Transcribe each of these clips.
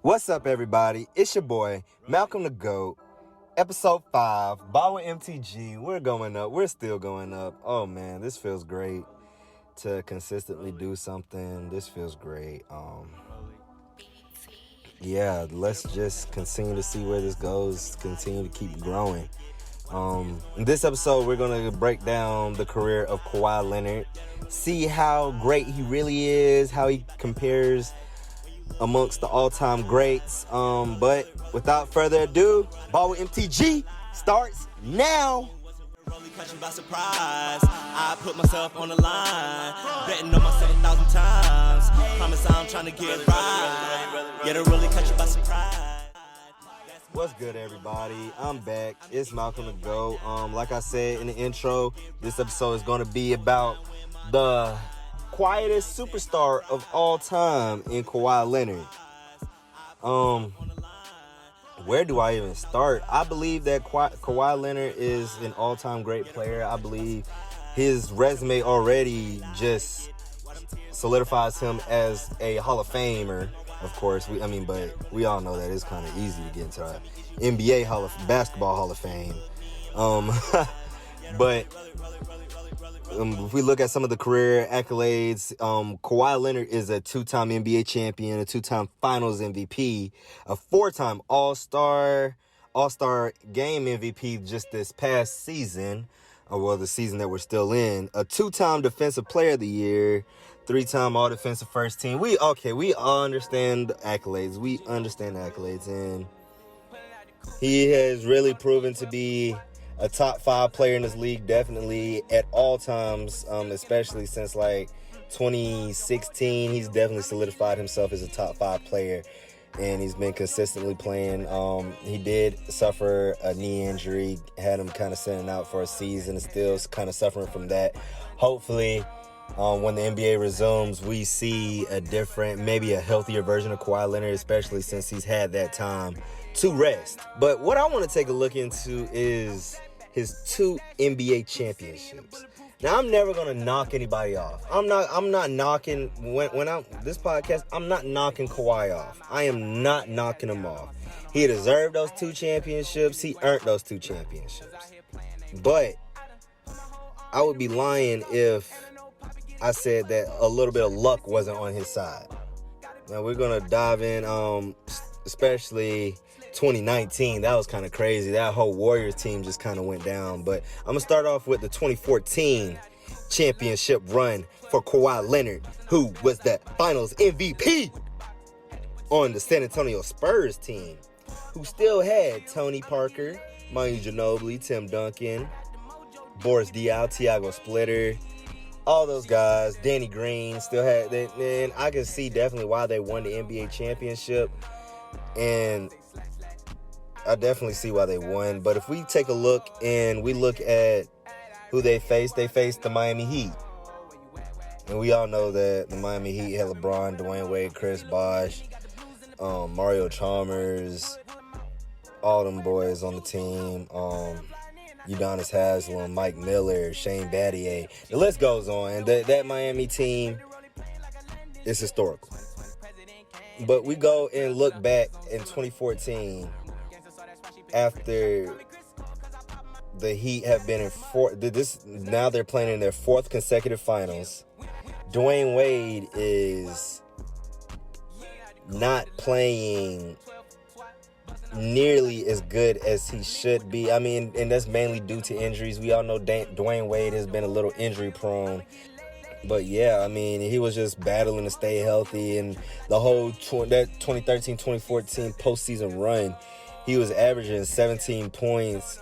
What's up, everybody? It's your boy, Malcolm the GOAT, episode 5, Ball with MTG. We're going up. We're still going up. Oh, man, this feels great to consistently do something. This feels great. Yeah, let's just continue to see where this goes, continue to keep growing. In this episode, we're going to break down the career of Kawhi Leonard, see how great he really is, how he compares amongst the all-time greats. But without further ado, Ball with MTG starts now. Really catch you by surprise. I put myself on the line, betting on myself 1,000 times. Promise I'm trying to get right. Yeah, to really catch you by surprise. What's good, everybody? I'm back. It's Malcolm the GOAT. Like I said in the intro, this episode is going to be about the quietest superstar of all time in Kawhi Leonard. Where do I even start? I believe that Kawhi Leonard is an all-time great player. I believe his resume already just solidifies him as a Hall of Famer. Of course, but we all know that it's kind of easy to get into the NBA Basketball Hall of Fame. But if we look at some of the career accolades, Kawhi Leonard is a 2-time NBA champion, a 2-time Finals MVP, a 4-time All-Star Game MVP just this past season, the season that we're still in, a 2-time Defensive Player of the Year, 3-time All-Defensive First Team. We understand the accolades, and he has really proven to be a top 5 player in this league, definitely at all times, especially since 2016. He's definitely solidified himself as a top 5 player, and he's been consistently playing. He did suffer a knee injury, had him kind of sitting out for a season, and still kind of suffering from that. Hopefully, when the NBA resumes, we see a different, maybe a healthier version of Kawhi Leonard, especially since he's had that time to rest. But what I want to take a look into is his 2 NBA championships. Now, I'm never gonna knock anybody off. I'm not knocking this podcast. I'm not knocking Kawhi off. I am not knocking him off. He deserved those 2 championships. He earned those 2 championships. But I would be lying if I said that a little bit of luck wasn't on his side. Now, we're gonna dive in, especially 2019. That was kind of crazy. That whole Warriors team just kind of went down. But I'm going to start off with the 2014 championship run for Kawhi Leonard, who was the Finals MVP on the San Antonio Spurs team, who still had Tony Parker, Manu Ginobili, Tim Duncan, Boris Diaw, Thiago Splitter, all those guys. Danny Green still had that. And I can see definitely why they won the NBA championship. And I definitely see why they won. But if we take a look and we look at who they faced the Miami Heat. And we all know that the Miami Heat had LeBron, Dwayne Wade, Chris Bosh, Mario Chalmers, all them boys on the team. Udonis Haslem, Mike Miller, Shane Battier. The list goes on. That Miami team is historical. But we go and look back in 2014 after the Heat have been in now they're playing in their 4th consecutive finals. Dwayne Wade is not playing nearly as good as he should be. I mean, and that's mainly due to injuries. We all know Dwayne Wade has been a little injury prone. But yeah, I mean, he was just battling to stay healthy, and the whole that 2013-2014 postseason run, he was averaging 17 points,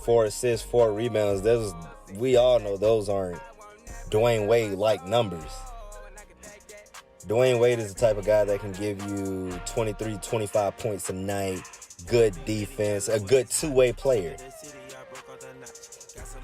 4 assists, 4 rebounds. We all know those aren't Dwayne Wade-like numbers. Dwayne Wade is the type of guy that can give you 23, 25 points a night, good defense, a good two-way player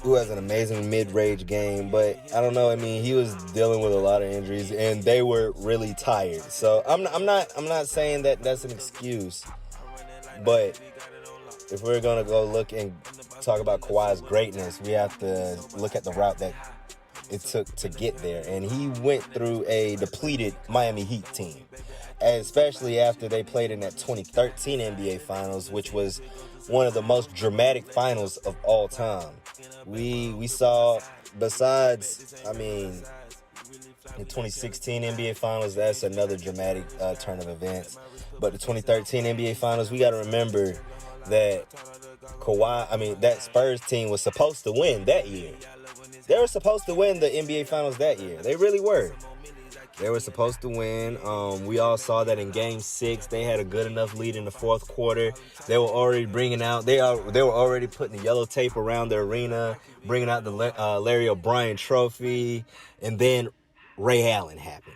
who has an amazing mid-range game. But I don't know. I mean, he was dealing with a lot of injuries, and they were really tired. So I'm not saying that that's an excuse. But if we're gonna go look and talk about Kawhi's greatness, we have to look at the route that it took to get there. And he went through a depleted Miami Heat team, especially after they played in that 2013 NBA Finals, which was one of the most dramatic finals of all time. We saw, besides, I mean, the 2016 NBA Finals, that's another dramatic turn of events. But the 2013 NBA Finals, we got to remember that that Spurs team was supposed to win that year. They were supposed to win the NBA Finals that year. They really were. They were supposed to win. We all saw that in Game 6. They had a good enough lead in the fourth quarter. They were already they were already putting the yellow tape around the arena, bringing out the Larry O'Brien trophy, and then Ray Allen happened.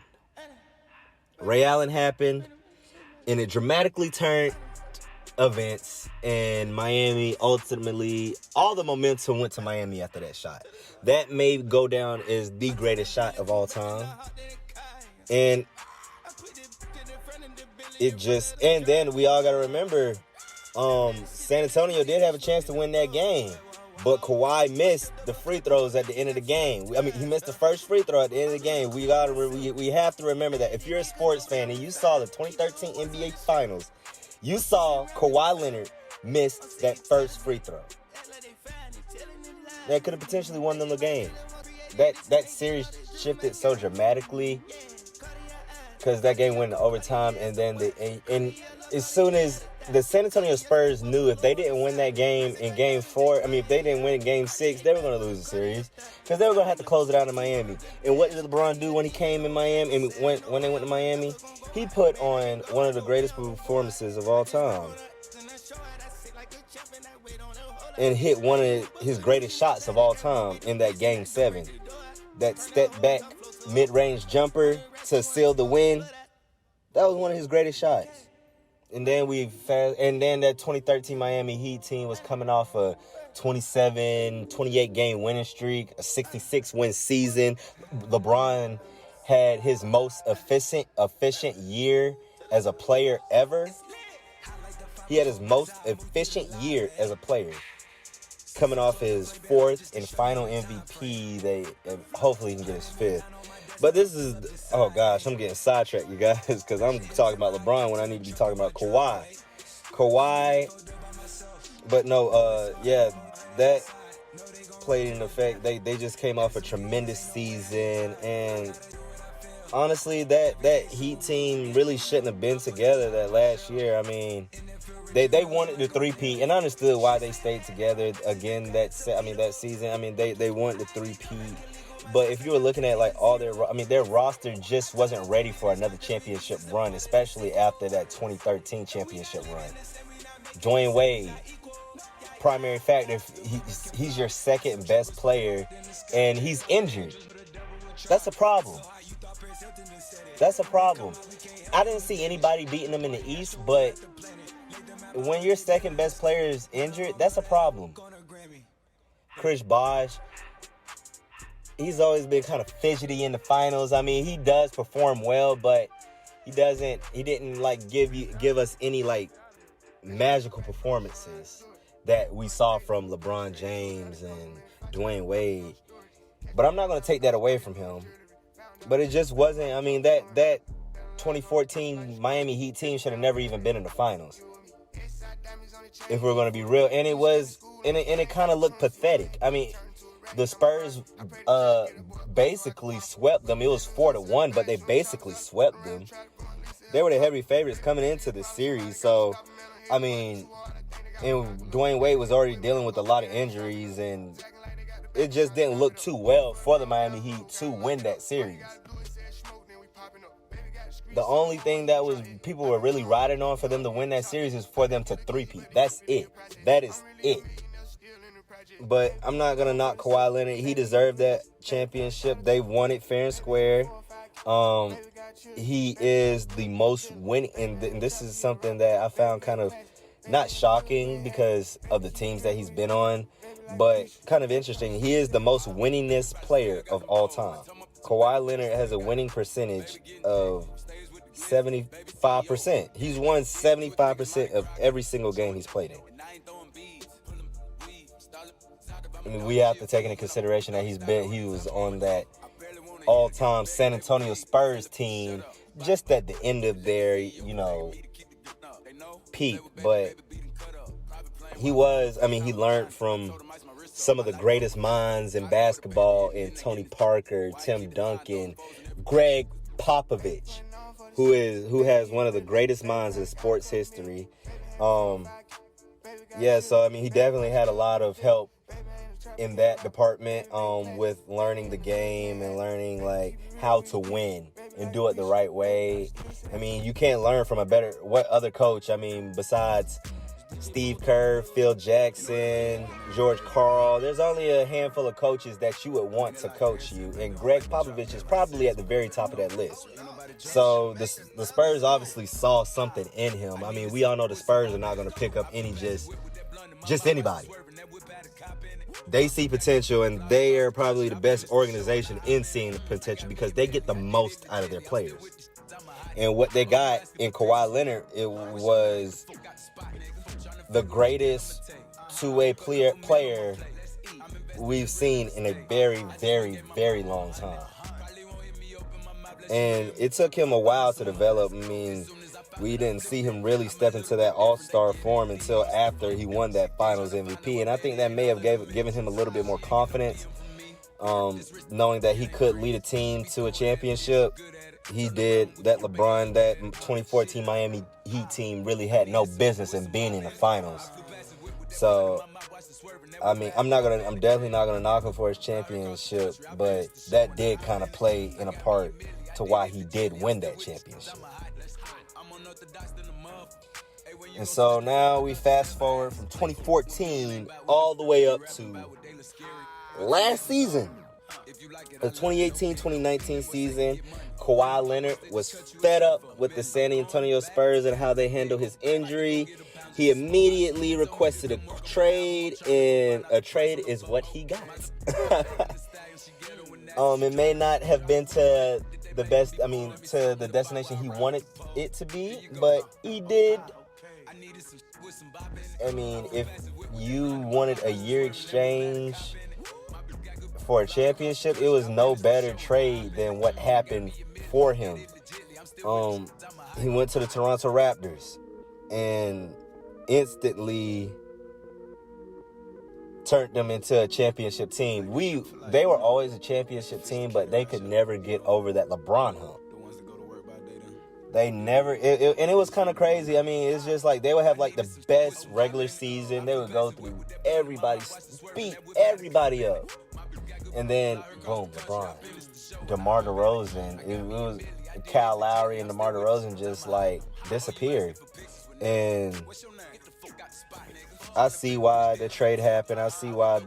And it dramatically turned events, and Miami ultimately, all the momentum went to Miami after that shot. That may go down as the greatest shot of all time. And then we all got to remember, San Antonio did have a chance to win that game, but Kawhi missed the free throws at the end of the game. I mean, he missed the first free throw at the end of the game. We have to remember that. If you're a sports fan and you saw the 2013 NBA Finals, you saw Kawhi Leonard miss that first free throw. That could have potentially won them the game. That series shifted so dramatically, because that game went into overtime, and then as soon as the San Antonio Spurs knew if they didn't win that game in Game 4, if they didn't win in Game 6, they were going to lose the series, because they were going to have to close it out in Miami. And what did LeBron do when he came in Miami? And when they went to Miami, he put on one of the greatest performances of all time and hit one of his greatest shots of all time in that Game 7. That step back mid-range jumper to seal the win. That was one of his greatest shots. And then that 2013 Miami Heat team was coming off a 28 game winning streak, a 66 win season. LeBron had his most efficient year as a player ever. He had his most efficient year as a player, coming off his fourth and final MVP. Hopefully he can get his fifth. But this is, oh gosh, I'm getting sidetracked, you guys, because I'm talking about LeBron when I need to be talking about Kawhi. But no, that played in effect. They just came off a tremendous season, and honestly, that Heat team really shouldn't have been together that last year. I mean, they wanted the three-peat, and I understood why they stayed together again that season. I mean, they wanted the three-peat. But if you were looking at their roster just wasn't ready for another championship run, especially after that 2013 championship run. Dwayne Wade, primary factor, he's your second best player, and he's injured. That's a problem. I didn't see anybody beating them in the East, but when your second best player is injured, that's a problem. Chris Bosh, he's always been kind of fidgety in the finals. I mean, he does perform well, but he didn't give us any magical performances that we saw from LeBron James and Dwayne Wade. But I'm not going to take that away from him. But it just wasn't, that 2014 Miami Heat team should have never even been in the finals, if we're going to be real. And it kind of looked pathetic. I mean, the Spurs basically swept them. It was 4-1, but they basically swept them. They were the heavy favorites coming into the series. So, and Dwayne Wade was already dealing with a lot of injuries, and it just didn't look too well for the Miami Heat to win that series. The only thing that people were really riding on for them to win that series is for them to three-peat. That's it. That is it. But I'm not going to knock Kawhi Leonard. He deserved that championship. They won it fair and square. He is the most winning, and this is something that I found kind of not shocking because of the teams that he's been on, but kind of interesting. He is the most winningest player of all time. Kawhi Leonard has a winning percentage of 75%. He's won 75% of every single game he's played in. mean, we have to take into consideration that he was on that all-time San Antonio Spurs team just at the end of their, peak. But he learned from some of the greatest minds in basketball in Tony Parker, Tim Duncan, Greg Popovich, who has one of the greatest minds in sports history. So he definitely had a lot of help in that department, with learning the game and learning how to win and do it the right way. I mean, you can't learn from what other coach? I mean, besides Steve Kerr, Phil Jackson, George Karl, there's only a handful of coaches that you would want to coach you, and Greg Popovich is probably at the very top of that list. So the Spurs obviously saw something in him. I mean, we all know the Spurs are not going to pick up just anybody. They see potential, and they are probably the best organization in seeing the potential because they get the most out of their players. And what they got in Kawhi Leonard, it was the greatest two-way player we've seen in a very, very, very long time. And it took him a while to develop. I mean, we didn't see him really step into that all-star form until after he won that Finals MVP. And I think that may have given him a little bit more confidence, knowing that he could lead a team to a championship. He did. That 2014 Miami Heat team really had no business in being in the finals. So, I mean, I'm definitely not gonna knock him for his championship, but that did kind of play in a part to why he did win that championship. And so now we fast forward from 2014 all the way up to last season, the 2018-2019 season. Kawhi Leonard was fed up with the San Antonio Spurs and how they handled his injury. He immediately requested a trade, and a trade is what he got. It may not have been to the destination he wanted it to be, but he did. I mean, if you wanted a year exchange for a championship, it was no better trade than what happened for him. He went to the Toronto Raptors and instantly turned them into a championship team. They were always a championship team, but they could never get over that LeBron hump. They never, and it was kind of crazy. I mean, it's just like they would have the best regular season. They would go through everybody, beat everybody up. And then, boom, LeBron. DeMar DeRozan. It was Kyle Lowry and DeMar DeRozan just disappeared. And I see why the trade happened. I see why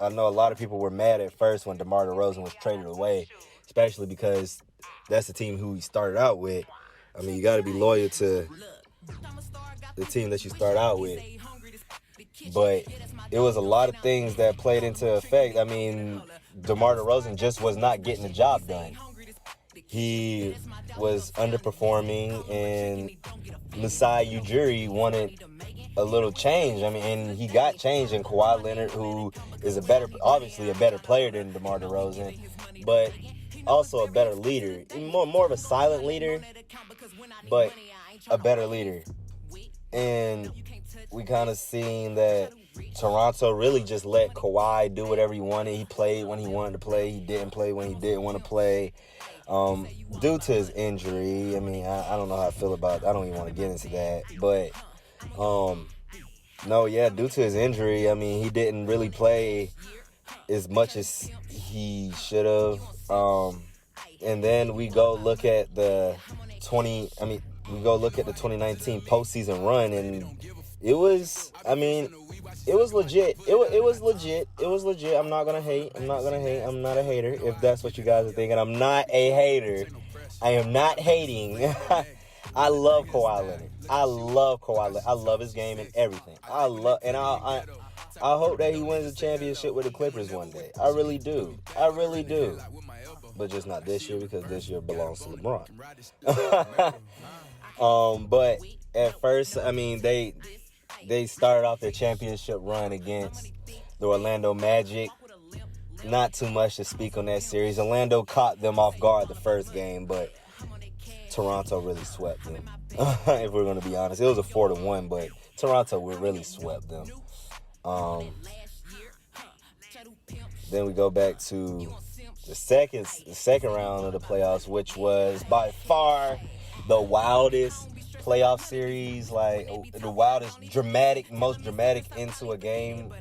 I know a lot of people were mad at first when DeMar DeRozan was traded away, especially because that's the team who he started out with. I mean, you got to be loyal to the team that you start out with. But it was a lot of things that played into effect. I mean, DeMar DeRozan just was not getting the job done. He was underperforming, and Masai Ujiri wanted a little change. I mean, and he got change in Kawhi Leonard, who is obviously a better player than DeMar DeRozan, but also a better leader. More of a silent leader, but a better leader. And we kind of seen that Toronto really just let Kawhi do whatever he wanted. He played when he wanted to play. He didn't play when he didn't want to play. Due to his injury, I mean, I don't know how I feel about it. I don't even want to get into that. But, due to his injury, I mean, he didn't really play as much as he should have. And then we go look at the 2019 postseason run, and it was legit. It was legit. I'm not gonna hate. I'm not a hater. If that's what you guys are thinking, I'm not a hater. I am not hating. I love Kawhi Leonard. I love his game and everything. I hope that he wins a championship with the Clippers one day. I really do. But just not this year, because this year belongs to LeBron. But at first, I mean, they started off their championship run against the Orlando Magic. Not too much to speak on that series. Orlando caught them off guard the first game, but Toronto really swept them. If we're going to be honest, it was a 4-1, but Toronto really swept them. Then we go back to the second round of the playoffs, which was by far the wildest playoff series, like the wildest, most dramatic into a game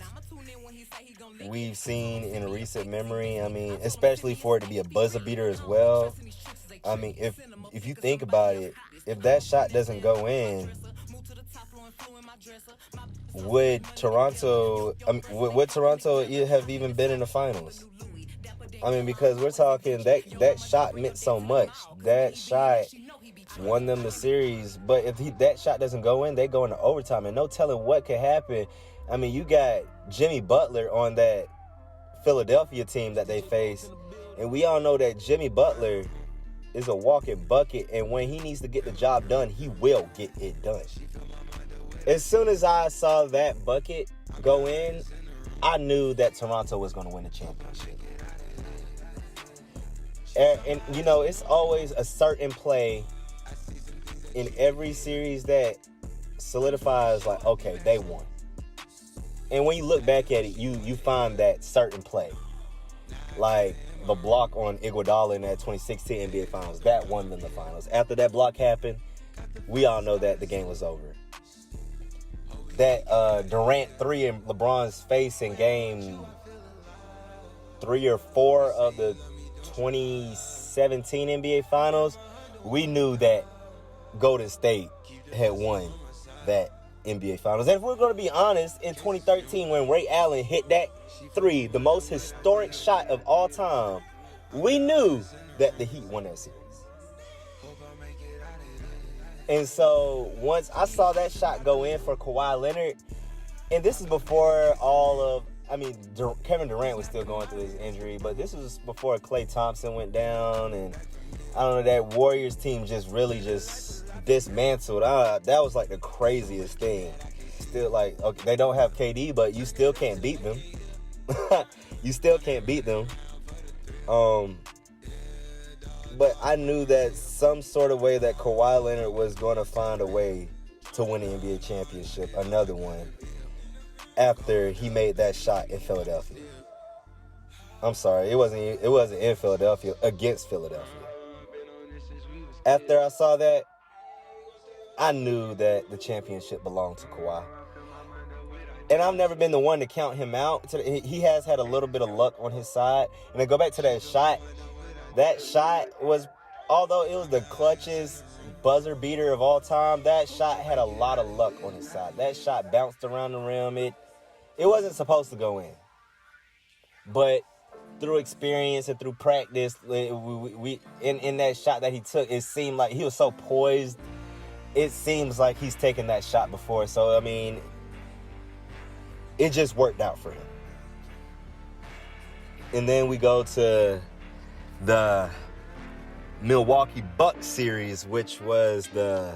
we've seen in recent memory. I mean, especially for it to be a buzzer beater as well. I mean, if you think about it, if that shot doesn't go in, would Toronto have even been in the finals? I mean, because we're talking that shot meant so much. That shot won them the series. But if that shot doesn't go in, they go into overtime, and no telling what could happen. I mean, you got Jimmy Butler on that Philadelphia team that they face, and we all know that Jimmy Butler is a walking bucket, and when he needs to get the job done, he will get it done. As soon as I saw that bucket go in, I knew that Toronto was going to win the championship. And you know, it's always a certain play in every series that solidifies, like, okay, they won. And when you look back at it, you find that certain play. Like the block on Iguodala in that 2016 NBA Finals. That won them the finals. After that block happened, we all know that the game was over. That Durant 3 in LeBron's face in game 3 or 4 of the 2017 NBA Finals, we knew that Golden State had won that NBA Finals. And if we're going to be honest, in 2013, when Ray Allen hit that 3, the most historic shot of all time, we knew that the Heat won that series. And so once I saw that shot go in for Kawhi Leonard, and this is before Kevin Durant was still going through his injury, but this was before Klay Thompson went down, and I don't know, that Warriors team just really dismantled. That was like the craziest thing. Still, like, okay, they don't have KD, but you still can't beat them. You still can't beat them. But I knew that some sort of way that Kawhi Leonard was going to find a way to win the NBA championship, another one, after he made that shot in Philadelphia. I'm sorry, it wasn't in Philadelphia, against Philadelphia. After I saw that, I knew that the championship belonged to Kawhi. And I've never been the one to count him out. He has had a little bit of luck on his side. And then go back to that shot. That shot was, although it was the clutchest buzzer beater of all time, that shot had a lot of luck on his side. That shot bounced around the rim. It wasn't supposed to go in. But through experience and through practice, we in that shot that he took, it seemed like he was so poised. It seems like he's taken that shot before. So, I mean, it just worked out for him. And then we go to the Milwaukee Bucks series, which was the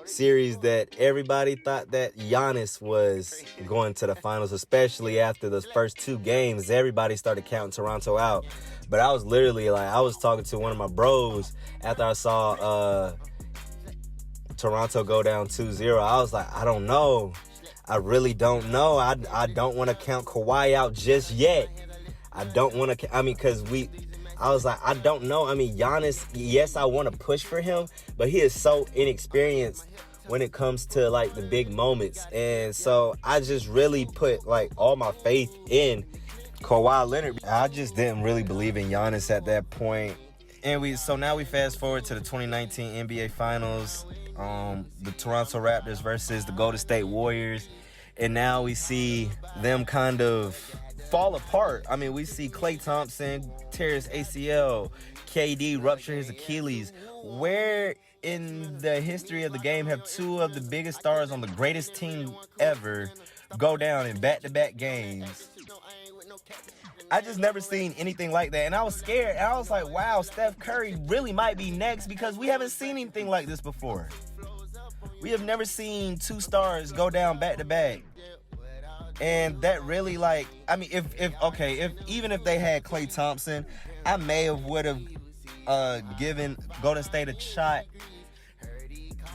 series that everybody thought that Giannis was going to the finals, especially after those first 2 games. Everybody started counting Toronto out. But I was literally like, I was talking to one of my bros after I saw Toronto go down 2-0. I was like, I don't know. I really don't know. I don't want to count Kawhi out just yet. I don't want to, I was like, I don't know. I mean, Giannis, yes, I want to push for him, but he is so inexperienced when it comes to, like, the big moments. And so I just really put, like, all my faith in Kawhi Leonard. I just didn't really believe in Giannis at that point. And so now we fast forward to the 2019 NBA Finals, the Toronto Raptors versus the Golden State Warriors. And now we see them kind of fall apart. I mean, we see Klay Thompson tear his ACL, KD rupture his Achilles. Where in the history of the game have 2 of the biggest stars on the greatest team ever go down in back-to-back games? I just never seen anything like that. And I was scared. And I was like, wow, Steph Curry really might be next, because we haven't seen anything like this before. We have never seen 2 stars go down back-to-back. And that really, like, I mean, if even if they had Klay Thompson, I would have given Golden State a shot.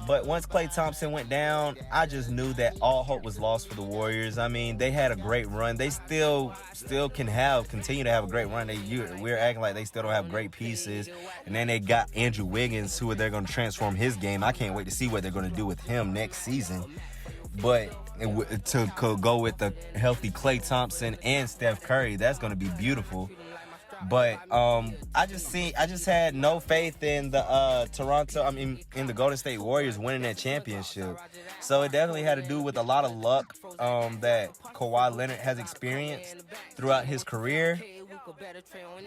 But once Klay Thompson went down, I just knew that all hope was lost for the Warriors. I mean, they had a great run. They still continue to have a great run. We're acting like they still don't have great pieces. And then they got Andrew Wiggins, who they're going to transform his game. I can't wait to see what they're going to do with him next season. But to go with the healthy Klay Thompson and Steph Curry, that's going to be beautiful. But I just had no faith in the in the Golden State Warriors winning that championship. So it definitely had to do with a lot of luck that Kawhi Leonard has experienced throughout his career.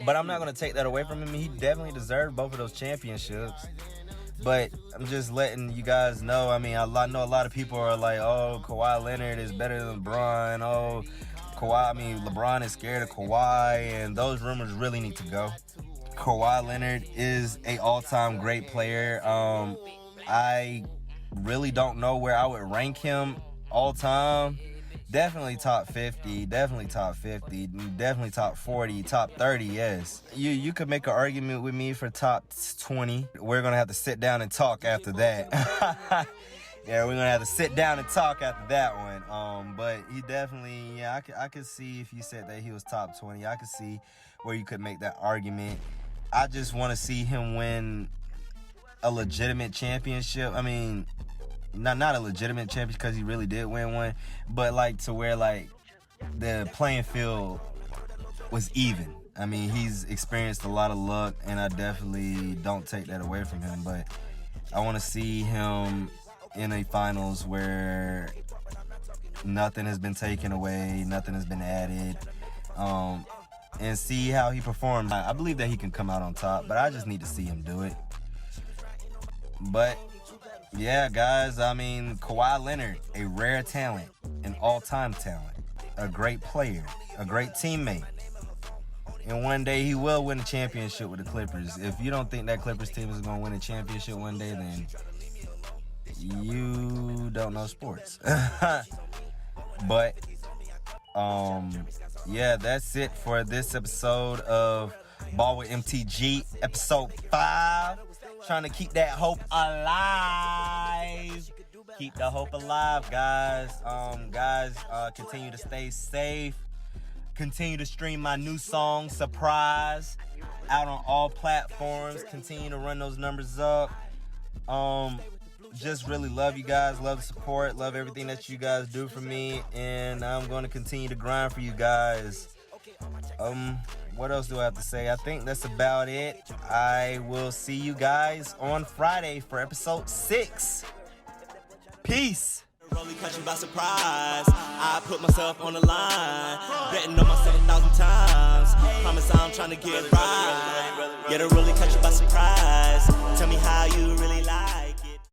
But I'm not going to take that away from him. He definitely deserved both of those championships. But I'm just letting you guys know. I mean, I know a lot of people are like, oh, Kawhi Leonard is better than LeBron. Oh, LeBron is scared of Kawhi, and those rumors really need to go. Kawhi Leonard is an all-time great player. I really don't know where I would rank him all-time. Definitely top 50, definitely top 50, definitely top 40, top 30, yes. You could make an argument with me for top 20. We're going to have to sit down and talk after that. Yeah, we're going to have to sit down and talk after that one. But he definitely, yeah, I could see if you said that he was top 20. I could see where you could make that argument. I just want to see him win a legitimate championship. I mean, not a legitimate championship because he really did win one, but like to where like the playing field was even. I mean, he's experienced a lot of luck, and I definitely don't take that away from him. But I want to see him in a finals where nothing has been taken away, nothing has been added, and see how he performs. I believe that he can come out on top, but I just need to see him do it. But yeah, guys, I mean, Kawhi Leonard, a rare talent, an all-time talent, a great player, a great teammate. And one day he will win a championship with the Clippers. If you don't think that Clippers team is going to win a championship one day, then you don't know sports. But yeah, that's it for this episode of Ball with MTG, episode 5. Trying to keep that hope alive. Keep the hope alive, guys. Continue to stay safe. Continue to stream my new song, Surprise, out on all platforms. Continue to run those numbers up. Just really love you guys, love the support, love everything that you guys do for me, and I'm going to continue to grind for you guys. What else do I have to say? I think that's about it. I will see you guys on Friday for episode 6. Peace. Really catch you by surprise. I put myself on the line, betting on myself 1,000 times. Promise I'm trying to get right. Yeah, to really catch you by surprise. Tell me how you really